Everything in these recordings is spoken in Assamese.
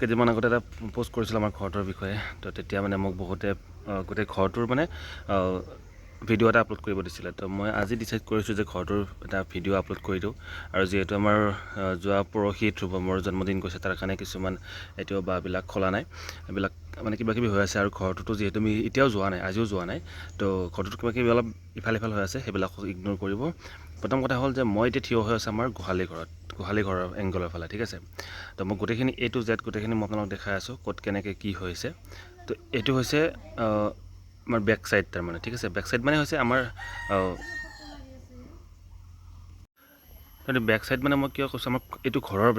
কেইদিনমান আগতে এটা পোষ্ট কৰিছিলোঁ আমাৰ ঘৰটোৰ বিষয়ে। তো তেতিয়া মানে মোক বহুতে গোটেই ঘৰটোৰ মানে ভিডিঅ' এটা আপলোড কৰিব দিছিলে। তো মই আজি ডিচাইড কৰিছোঁ যে ঘৰটোৰ এটা ভিডিঅ' আপলোড কৰি দিওঁ। আৰু যিহেতু আমাৰ যোৱা পৰহি ধ্ৰুৱমৰ জন্মদিন গৈছে, তাৰ কাৰণে কিছুমান এতিয়াও বাঁহবিলাক খোলা নাই, এইবিলাক মানে কিবা কিবি হৈ আছে। আৰু ঘৰটোতো যিহেতু আমি এতিয়াও যোৱা নাই, আজিও যোৱা নাই, তো ঘৰটোত কিবা কিবি অলপ ইফাল সিফাল হৈ আছে, সেইবিলাক ইগন'ৰ কৰিব। প্ৰথম কথা হ'ল যে মই এতিয়া থিয় হৈ আছোঁ আমাৰ গোহালি ঘৰৰ এংগলৰ ফালে, ঠিক আছে। তো মই গোটেইখিনি A to Z গোটেইখিনি মই আপোনালোকক দেখাই আছোঁ ক'ত কেনেকৈ কি হৈছে। তো এইটো হৈছে আমাৰ বেক চাইড, তাৰমানে ঠিক আছে। বেক চাইড মানে হৈছে আমাৰ বেক চাইড মানে মই কিয় কৈছোঁ, আমাৰ এইটো ঘৰৰ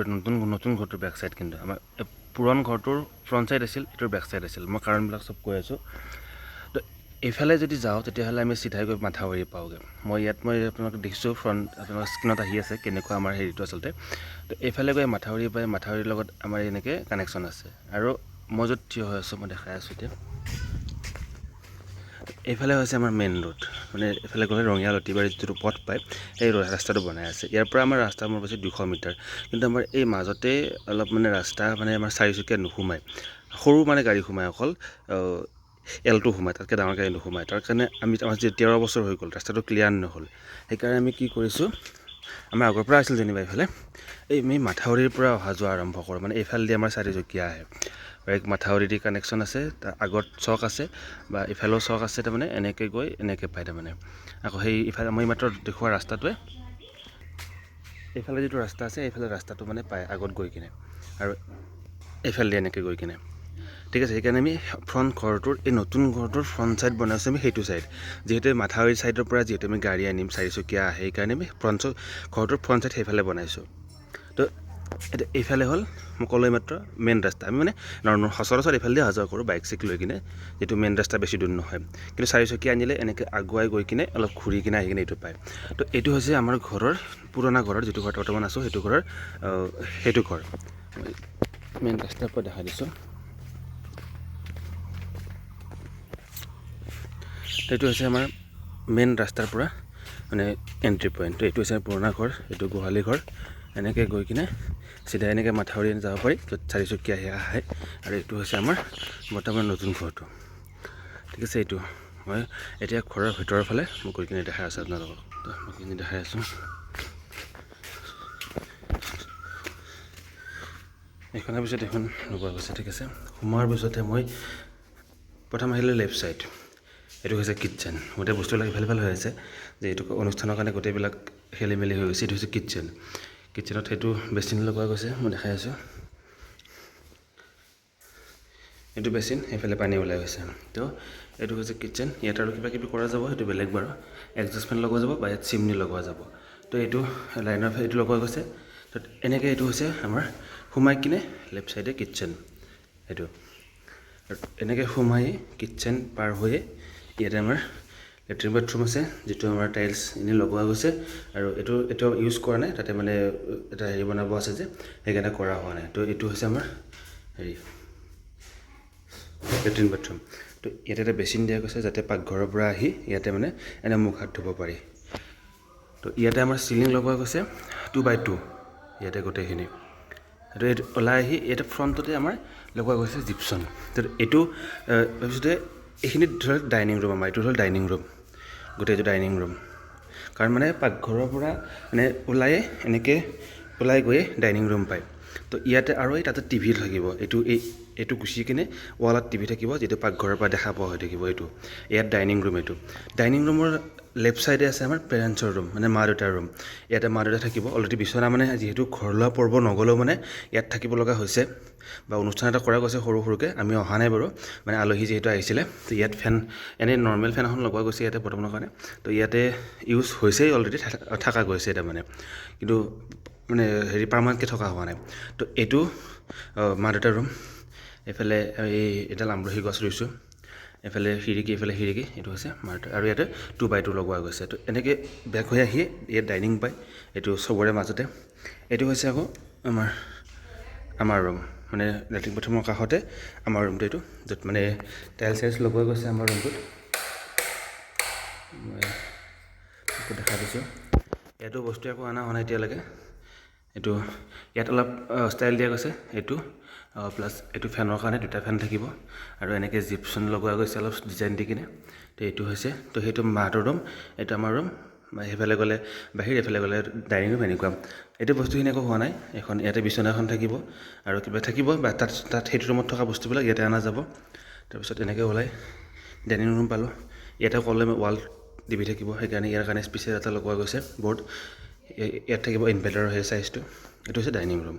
নতুন ঘৰটোৰ বেক চাইড, কিন্তু আমাৰ পুৰণ ঘৰটোৰ ফ্ৰণ্ট চাইড আছিল, এইটোৰ বেক চাইড আছিল। মই কাৰণবিলাক চব কৈ আছোঁ। তো এইফালে যদি যাওঁ তেতিয়াহ'লে আমি চিধাই গৈ মাথাউৰি পাওঁগৈ। মই আপোনালোকক দেখিছোঁ, আপোনালোকৰ স্ক্ৰীণত আহি আছে কেনেকুৱা আমাৰ হেৰিটো আচলতে। তো এইফালে গৈ মাথাউৰি পাই, মাথাউৰিৰ লগত আমাৰ এনেকৈ কানেকশ্যন আছে। আৰু মই য'ত থিয় হৈ আছোঁ মই দেখাই আছোঁ এতিয়া, এইফালে হৈছে আমাৰ মেইন ৰোড। মানে এইফালে গ'লে ৰঙিয়া লতিবাৰী যিটো পথ পায়, সেই ৰাস্তাটো বনাই আছে। ইয়াৰ পৰা আমাৰ ৰাস্তা মোৰ পাইছে 200 মিটাৰ। কিন্তু আমাৰ এই মাজতে অলপ মানে ৰাস্তা মানে আমাৰ চাৰিচকীয়া নোসোমায়, সৰু মানে গাড়ী সোমায়, অকল এলটো সোমায়, তাতকৈ ডাঙৰ গাড়ী নোসোমায়। তাৰ কাৰণে আমাৰ 13 বছৰ হৈ গ'ল, ৰাস্তাটো ক্লিয়াৰ নহ'ল। সেইকাৰণে আমি কি কৰিছোঁ, আমাৰ আগৰ পৰা আছিল যেনিবা এইফালে, আমি মাথাউৰিৰ পৰা অহা যোৱা আৰম্ভ কৰোঁ। মানে এইফালেদি আমাৰ চাৰিচকীয়া আহে, মাথাউৰি দি কানেকশ্যন আছে, তাৰ আগত চক আছে, বা ইফালেও চক আছে, তাৰমানে এনেকৈ গৈ এনেকৈ পায়। তাৰমানে আকৌ সেই ইফালে মই মাত্ৰ দেখুওৱা ৰাস্তাটোৱে, এইফালে যিটো ৰাস্তা আছে, এইফালে ৰাস্তাটো মানে পায় আগত গৈ কিনে, আৰু এইফালেদি এনেকৈ গৈ কিনে, ঠিক আছে। সেইকাৰণে আমি ফ্ৰণ্ট ঘৰটোৰ, এই নতুন ঘৰটোৰ ফ্ৰণ্ট ছাইড বনাইছোঁ আমি সেইটো ছাইড। যিহেতু মাথাউৰি ছাইডৰ পৰা যিহেতু আমি গাড়ী আনিম, চাৰিচকীয়া আহে, সেইকাৰণে আমি ঘৰটোৰ ফ্ৰণ্ট ছাইড সেইফালে বনাইছোঁ। তো এতিয়া এইফালে হ'ল মই ক'লোৱেই মাত্ৰ মেইন ৰাস্তা। আমি মানে সচৰাচৰ এইফালেদি অহা যোৱা কৰোঁ বাইক চাইক লৈ কিনে, যিটো মেইন ৰাস্তা বেছি দূৰ নহয়। কিন্তু চাৰিচকীয়া আনিলে এনেকৈ আগুৱাই গৈ কিনে অলপ ঘূৰি কিনে আহি কিনে এইটো পায়। তো এইটো হৈছে আমাৰ ঘৰৰ, পুৰণা ঘৰৰ, যিটো ঘৰত বৰ্তমান আছোঁ, সেইটো ঘৰৰ সেইটো ঘৰ। মেইন ৰাস্তাৰ পৰা দেখাই দিছোঁ। এইটো হৈছে আমাৰ মেইন ৰাস্তাৰ পৰা মানে এণ্ট্ৰি পইণ্ট। এইটো হৈছে পুৰণা ঘৰ, এইটো গোহালি ঘৰ। এনেকৈ গৈ কিনে চিধাই এনেকৈ মাথাউৰি যাব পাৰি, য'ত চাৰিচকীয়া আহে। আৰু এইটো হৈছে আমাৰ বৰ্তমান নতুন ঘৰটো, ঠিক আছে। এইটো মই এতিয়া ঘৰৰ ভিতৰৰ ফালে মই গৈ কিনে দেখাই আছোঁ আপোনালোকক। মই কিনে দেখাই আছোঁ, এইখনৰ পিছত এখন লগোৱা গৈছে, ঠিক আছে। সোমোৱাৰ পিছতে মই প্ৰথম আহিলোঁ লেফ্ট ছাইড, এইটো হৈছে কিটচেন। গোটেই বস্তুবিলাক ইফাল সিফাল হৈ আছে, যে এইটো অনুষ্ঠানৰ কাৰণে গোটেইবিলাক খেলি মেলি হৈ গৈছে। এইটো হৈছে কিটচেন। কিটচেনত সেইটো বেচিন লগোৱা গৈছে, মই দেখাই আছোঁ। এইটো বেচিন, সেইফালে পানী ওলাই গৈছে। তো এইটো হৈছে কিটচেন। ইয়াত আৰু কিবা কিবি কৰা যাব, সেইটো বেলেগ বাৰু। এডজাষ্টমেণ্ট লগোৱা যাব, বা ইয়াত চিমনি লগোৱা যাব। তো এইটো লাইনৰ এইটো লগোৱা গৈছে। তো এনেকৈ এইটো হৈছে আমাৰ সোমাই কিনে লেফ্ট ছাইডে কিটচেন। এইটো এনেকৈ সোমাই কিটচেন পাৰ হৈয়ে ইয়াতে আমাৰ লেট্ৰিন বাথৰুম আছে, যিটো আমাৰ টাইলছ এনেই লগোৱা গৈছে। আৰু এইটো এতিয়াও ইউজ কৰা নাই, তাতে মানে এটা হেৰি বনাব আছে যে, সেইকাৰণে কৰা হোৱা নাই। তো এইটো হৈছে আমাৰ হেৰি লেট্ৰিন বাথৰুম। তো ইয়াতে এটা বেচিন দিয়া গৈছে, যাতে পাকঘৰৰ পৰা আহি ইয়াতে মানে এনে মুখ হাত ধুব পাৰি। তো ইয়াতে আমাৰ চিলিং লগোৱা গৈছে 2x2, ইয়াতে গোটেইখিনি। এইটো ওলাই আহি ইয়াতে ফ্ৰণ্টতে আমাৰ লগোৱা গৈছে জিপচন। তো এইটো তাৰপিছতে এইখিনিত ধৰক ডাইনিং ৰুম, আমাৰ এইটো হ'ল ডাইনিং ৰুম, গোটেইটো ডাইনিং ৰুম। কাৰণ মানে পাকঘৰৰ পৰা মানে এনেকৈ ওলাই গৈয়ে ডাইনিং ৰুম পায়। তো ইয়াতে আৰু তাতে টিভি থাকিব, এইটো গুচি কিনে ৱালত টিভি থাকিব, যিটো পাকঘৰৰ পৰা দেখা পোৱা হৈ থাকিব। এইটো ইয়াত ডাইনিং ৰুম। এইটো ডাইনিং ৰুমৰ লেফ্ট ছাইডে আছে আমাৰ পেৰেণ্টছৰ ৰুম, মানে মা দেউতাৰ ৰুম। ইয়াতে মা দেউতা থাকিব। অলৰেডি বিচনা মানে যিহেতু ঘৰলোৱা পৰ্ব নগ'লেও মানে ইয়াত থাকিব লগা হৈছে, বা অনুষ্ঠান এটা কৰা গৈছে সৰু সৰুকৈ। আমি অহা নাই বাৰু, মানে আলহী যিহেতু আহিছিলে। তো ইয়াত ফেন, এনেই নৰ্মেল ফেন এখন লগোৱা গৈছে ইয়াতে বৰ্তমানৰ কাৰণে। তো ইয়াতে ইউজ হৈছেই, অলৰেডি থকা গৈছে তাৰমানে, কিন্তু মানে হেৰি পাৰ্মানেণ্টকৈ থকা হোৱা নাই। তো এইটো মা দেউতাৰ ৰুম। এইফালে এডাল আমলখি গছ ৰুইছোঁ, এইফালে খিৰিকী, এইফালে খিৰিকী। এইটো হৈছে মা দেউতাৰ, আৰু ইয়াতে 2x2 লগোৱা গৈছে। তো এনেকৈ বেক হৈ আহি ইয়াত ডাইনিং পায়, এইটো চবৰে মাজতে। এইটো হৈছে আকৌ আমাৰ ৰুম, মানে লেট্ৰিন বাথৰুমৰ কাষতে আমাৰ ৰুমটো এইটো, য'ত মানে টাইলছ চাইলছ লগোৱা গৈছে আমাৰ ৰুমটোত। মই দেখা দিছোঁ, ইয়াতো বস্তু একো অনা হোৱা নাই এতিয়ালৈকে। এইটো ইয়াত অলপ ষ্টাইল দিয়া গৈছে এইটো প্লাছ এইটো ফেনৰ কাৰণে দুটা ফেন থাকিব আৰু এনেকৈ জিপছন লগোৱা গৈছে অলপ ডিজাইন দি কিনে তো এইটো হৈছে তো সেইটো মাহঁতৰ ৰুম এইটো আমাৰ ৰুম সেইফালে গ'লে বাহিৰ এইফালে গ'লে ডাইনিং ৰুম এনেকুৱা এইটো বস্তুখিনি একো হোৱা নাই এখন ইয়াতে বিচনা এখন থাকিব আৰু কিবা থাকিব বা তাত সেইটো ৰুমত থকা বস্তুবিলাক ইয়াতে অনা যাব তাৰপিছত এনেকৈ ওলাই ডাইনিং ৰুম পালোঁ ইয়াতে ক'লে ৱাল টিভি থাকিব সেইকাৰণে ইয়াৰ কাৰণে স্পেচিয়েল এটা লগোৱা গৈছে বৰ্ড ইয়াত থাকিব ইনভাৰ্টাৰৰ সেই চাইজটো এইটো হৈছে ডাইনিং ৰুম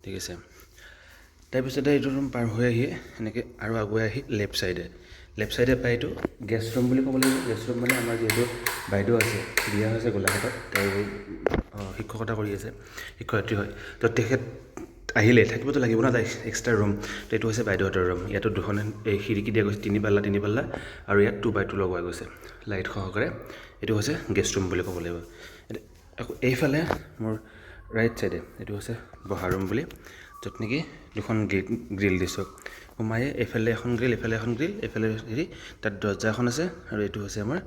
ঠিক আছে তাৰপিছতে এইটো ৰুম পাৰ হৈ আহি এনেকৈ আৰু আগুৱাই আহি লেফ্ট চাইডে পাই এইটো গেষ্ট ৰুম বুলি ক'ব লাগিব গেষ্ট ৰুম মানে আমাৰ যিহেতু বাইদেউ আছে বিয়া হৈছে গোলাঘাটত তেওঁ শিক্ষকতা কৰি আছে শিক্ষয়িত্ৰী হয় তো তেখেত আহিলে থাকিবতো লাগিব না তাই এক্সট্ৰা ৰুম তো এইটো হৈছে বাইদেউহঁতৰ ৰুম ইয়াতো দুখন এই খিৰিকী দিয়া গৈছে তিনি পাল্লা আৰু ইয়াত 2x2 লগোৱা গৈছে লাইট সহকাৰে এইটো হৈছে গেষ্ট ৰুম বুলি ক'ব লাগিব আকৌ এইফালে মোৰ ৰাইট চাইডে এইটো হৈছে বহা ৰুম বুলি য'ত নেকি দুখন গ্ৰিল দিছোঁ সোমায়ে এইফালে এখন গ্ৰিল এইফালে হেৰি তাত দৰ্জা এখন আছে আৰু এইটো হৈছে আমাৰ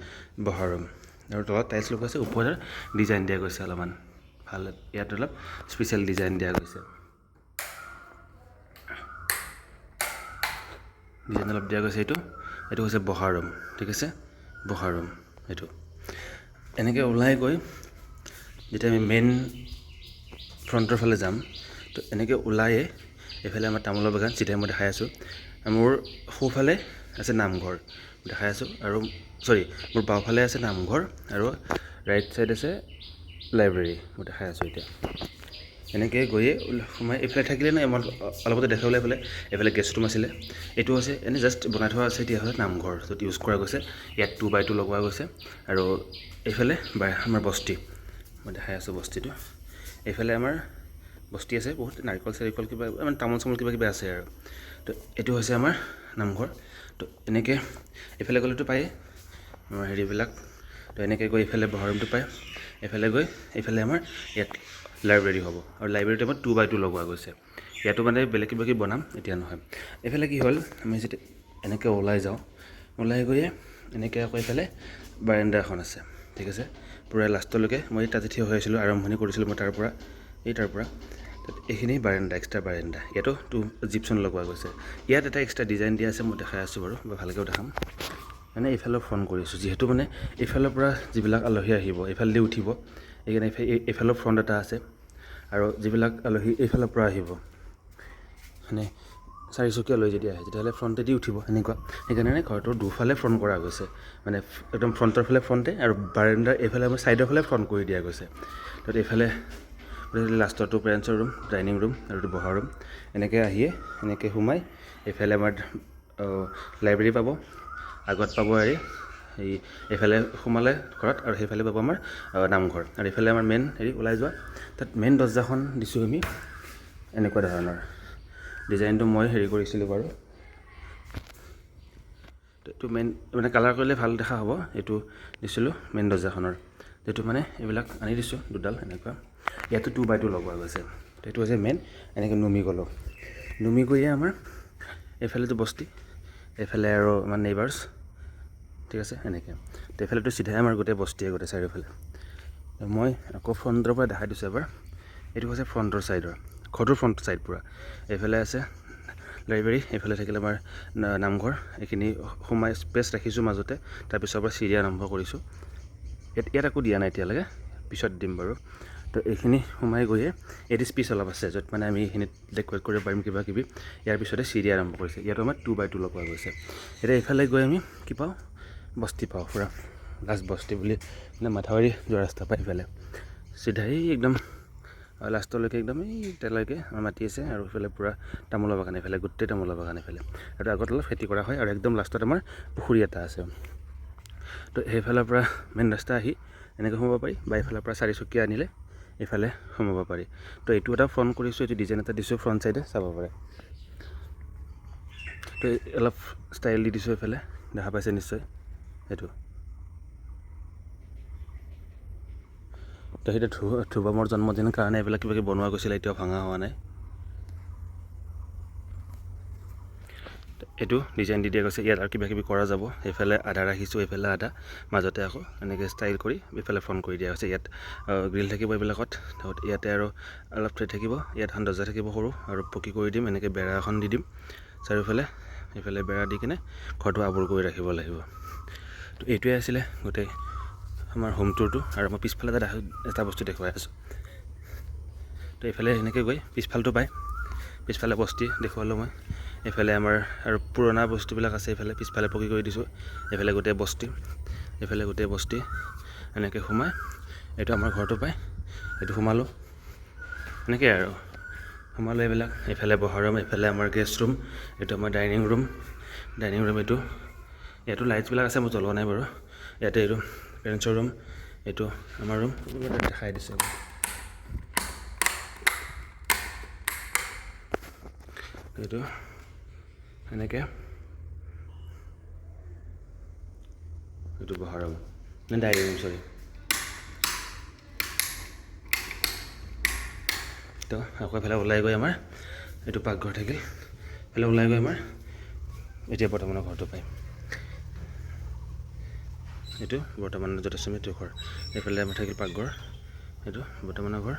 বহা ৰুম আৰু তলত টাইলছ লগোৱা আছে ওপৰত ডিজাইন দিয়া গৈছে অলপমান ভাল ইয়াত অলপ স্পেচিয়েল ডিজাইন দিয়া গৈছে এইটো হৈছে বহা ৰুম ঠিক আছে বহা ৰুম এইটো এনেকৈ ওলাই গৈ যেতিয়া আমি মেইন ফ্ৰণ্টৰ ফালে যাম তো এনেকৈ ওলায়ে এইফালে আমাৰ তামোলৰ বাগান চিধাই মই দেখাই আছোঁ মোৰ সোঁফালে আছে নামঘৰ দেখাই আছোঁ আৰু মোৰ বাওঁফালে আছে নামঘৰ আৰু ৰাইট চাইড আছে লাইব্ৰেৰী মই দেখাই আছোঁ এতিয়া এনেকৈ গৈয়ে সোমাই এইফালে থাকিলে নাই মই অলপতে দেখাবলৈ এইফালে গেষ্ট ৰুম আছিলে এইটো হৈছে এনেই জাষ্ট বনাই থোৱা আছে এতিয়া হৈছে নামঘৰ য'ত ইউজ কৰা গৈছে ইয়াত 2x2 লগোৱা গৈছে আৰু এইফালে আমাৰ বস্তি মই দেখাই আছোঁ বস্তিটো এইফালে আমাৰ বস্তি আছে বহুত নাৰিকল চাৰিকল কিবা মানে তামোল চামোল কিবা আছে আৰু তো এইটো হৈছে আমাৰ নামঘৰ তো এনেকৈ এইফালে গ'লেতো পায়েই আমাৰ হেৰিবিলাক তো এনেকৈ গৈ এইফালে বহা ৰুমটো পায় এইফালে আমাৰ ইয়াত লাইব্ৰেৰী হ'ব আৰু লাইব্ৰেৰীটো আমাৰ 2x2 লগোৱা গৈছে ইয়াতো মানে বেলেগ কিবা কিবি বনাম এতিয়া নহয় এইফালে কি হ'ল আমি যেতিয়া এনেকৈ ওলাই গৈয়ে এনেকৈ আকৌ এইফালে বাৰাণ্ডা এখন আছে ঠিক আছে পূৰা লাষ্টলৈকে মই তাতে থিয় হৈ আছিলোঁ আৰম্ভণি কৰিছিলোঁ মই তাৰ পৰা তাত এইখিনি এক্সট্ৰা বাৰাণ্ডা ইয়াতো জিপছন লগোৱা গৈছে ইয়াত এটা এক্সট্ৰা ডিজাইন দিয়া আছে মই দেখাই আছোঁ বাৰু মই ভালকৈও দেখাম মানে এইফালেও ফোন কৰিছোঁ যিহেতু মানে এইফালৰ পৰা যিবিলাক আলহী আহিব এইফালেদি উঠিব এইকাৰণে এইফালৰ ফ্ৰণ্ট এটা আছে আৰু যিবিলাক আলহী এইফালৰ পৰা আহিব মানে চাৰিচকীয়া লৈ যদি আহে তেতিয়াহ'লে ফ্ৰণ্টেদি উঠিব সেনেকুৱা সেইকাৰণে ঘৰটোৰ দুফালে ফ্ৰণ্ট কৰা গৈছে মানে একদম ফ্ৰণ্টৰ ফালে ফ্ৰণ্টে আৰু বাৰাণ্ডাৰ এইফালে আমাৰ ছাইডৰ ফালে ফ্ৰণ্ট কৰি দিয়া গৈছে তাত এইফালে লাষ্টৰটো পেৰেণ্টছৰ ৰুম ডাইনিং ৰুম আৰু এইটো বহা ৰুম এনেকৈ আহিয়ে এনেকৈ সোমাই এইফালে আমাৰ লাইব্ৰেৰী পাব আগত পাব এইফালে সোমালে ঘৰত আৰু সেইফালে পাব আমাৰ নামঘৰ আৰু এইফালে আমাৰ মেইন ওলাই যোৱা তাত মেইন দৰ্জাখন দিছোঁ আমি এনেকুৱা ধৰণৰ ডিজাইনটো মই কৰিছিলোঁ বাৰু এইটো মেইন মানে কালাৰ কৰিলে ভাল দেখা হ'ব এইটো দিছিলোঁ মেইন দৰ্জাখনৰ যিটো মানে এইবিলাক আনি দিছোঁ দুডাল এনেকুৱা ইয়াতো 2x2 লগোৱা গৈছে এইটো হৈছে মেইন এনেকৈ নুমি গৈয়ে আমাৰ এইফালেতো বস্তি এইফালে আৰু আমাৰ নেইবাৰ্ছ ঠিক আছে এনেকৈ তো এইফালেতো চিধাই আমাৰ গোটেই বস্তিয়ে গোটেই চাৰিওফালে মই আকৌ ফ্ৰণ্টৰ পৰা দেখাই দিছোঁ এবাৰ এইটো হৈছে ফ্ৰণ্টৰ ছাইডৰ ঘৰটোৰ ফ্ৰণ্ট ছাইড পূৰা এইফালে আছে লাইব্ৰেৰী এইফালে থাকিলে আমাৰ নামঘৰ এইখিনি সোমাই স্পেচ ৰাখিছোঁ মাজতে তাৰপিছৰ পৰা চিৰি আৰম্ভ কৰিছোঁ ইয়াত একো দিয়া নাই এতিয়ালৈকে পিছত দিম বাৰু তো এইখিনি সোমাই গৈয়ে এইটো স্পেচ অলপ আছে য'ত মানে আমি এইখিনিত ডেক'ৰেট কৰিব পাৰিম কিবা কিবি ইয়াৰ পিছতে চিৰি আৰম্ভ কৰিছে ইয়াতো আমাৰ 2x2 লগোৱা গৈছে এতিয়া এইফালে গৈ আমি কি পাওঁ বস্তি পাওঁ পূৰা লাষ্ট বস্তি বুলি মানে মাথাউৰি যোৱা ৰাস্তা পাই এইফালে চিধাই একদম লাষ্টলৈকে একদম তেতিয়ালৈকে আমাৰ মাটি আছে আৰু এইফালে পূৰা তামোলৰ বাগান এইফালে গোটেই তামোলৰ বাগান এইফালে আৰু আগত অলপ খেতি কৰা হয় আৰু একদম লাষ্টত আমাৰ পুখুৰী এটা আছে তো সেইফালৰ পৰা মেইন ৰাস্তা আহি এনেকৈ সোমাব পাৰি বা এইফালৰ পৰা চাৰিচকীয়া আনিলে এইফালে সোমাব পাৰি তো এইটো এটা ফ্ৰণ্ট কৰিছোঁ এইটো ডিজাইন এটা দিছোঁ ফ্ৰণ্ট চাইডে চাব পাৰে তো অলপ ষ্টাইল দি দিছোঁ এইফালে দেখা পাইছে নিশ্চয় এইটো তো সেইটো ধ্ৰুৱমৰ জন্মদিনৰ কাৰণে এইবিলাক কিবা বনোৱা গৈছিলে এতিয়াও ভঙা হোৱা নাই এইটো ডিজাইন দি দিয়া গৈছে। ইয়াত আৰু কিবা কিবি কৰা যাব। এইফালে আধা ৰাখিছোঁ, এইফালে আধা, মাজতে আকৌ এনেকৈ ষ্টাইল কৰি এইফালে ফ্ৰণ্ট কৰি দিয়া হৈছে। ইয়াত গ্ৰিল থাকিব এইবিলাকত। তাৰপিছত ইয়াতে আৰু অলপ ঠাই থাকিব। ইয়াত এখন দৰ্জা থাকিব সৰু, আৰু পকী কৰি দিম, এনেকৈ বেৰা এখন দি দিম চাৰিওফালে। এইফালে বেৰা দি কিনে ঘৰটো আৱৰ কৰি ৰাখিব লাগিব। তো এইটোৱে আছিলে গোটেই আমাৰ হোম টুৰটো। আৰু মই পিছফালে এটা বস্তু দেখুৱাই আছোঁ। তো এইফালে এনেকৈ গৈ পিছফালটো পায়, পিছফালে বস্তি দেখুৱালোঁ মই। এইফালে আমাৰ আৰু পুৰণা বস্তুবিলাক আছে। এইফালে পিছফালে পকী কৰি দিছোঁ। এইফালে গোটেই বস্তি, এইফালে গোটেই বস্তি। এনেকৈ সোমাই এইটো আমাৰ ঘৰটো পায়। এইটো সোমালোঁ, এনেকৈ আৰু সোমালোঁ এইবিলাক। এইফালে বহা ৰুম, এইফালে আমাৰ গেষ্ট ৰুম, এইটো আমাৰ ডাইনিং ৰুম। ডাইনিং ৰুম এইটো, ইয়াতো লাইটছবিলাক আছে, মই জ্বলোৱা নাই বাৰু। ইয়াতে এইটো পেৰেণ্টছৰ ৰুম, এইটো আমাৰ ৰুম, দেখাই দিছোঁ। এইটো এনেকৈ, এইটো বহা ৰুম, ডাইনিং ৰুম চৰি। তো আকৌ এফালে ওলাই গৈ আমাৰ এইটো পাকঘৰ থাকিল। এইফালে ওলাই গৈ আমাৰ এতিয়া বৰ্তমানৰ ঘৰটো পায়। এইটো বৰ্তমানৰ য'ত আছোঁ এইটো ঘৰ। এইফালে আমাৰ থাকিল পাকঘৰ, এইটো বৰ্তমানৰ ঘৰ।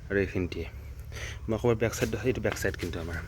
আৰু এইখিনিতে মই ক'ৰবাত বেক চাইড, এইটো বেক চাইড কিন্তু আমাৰ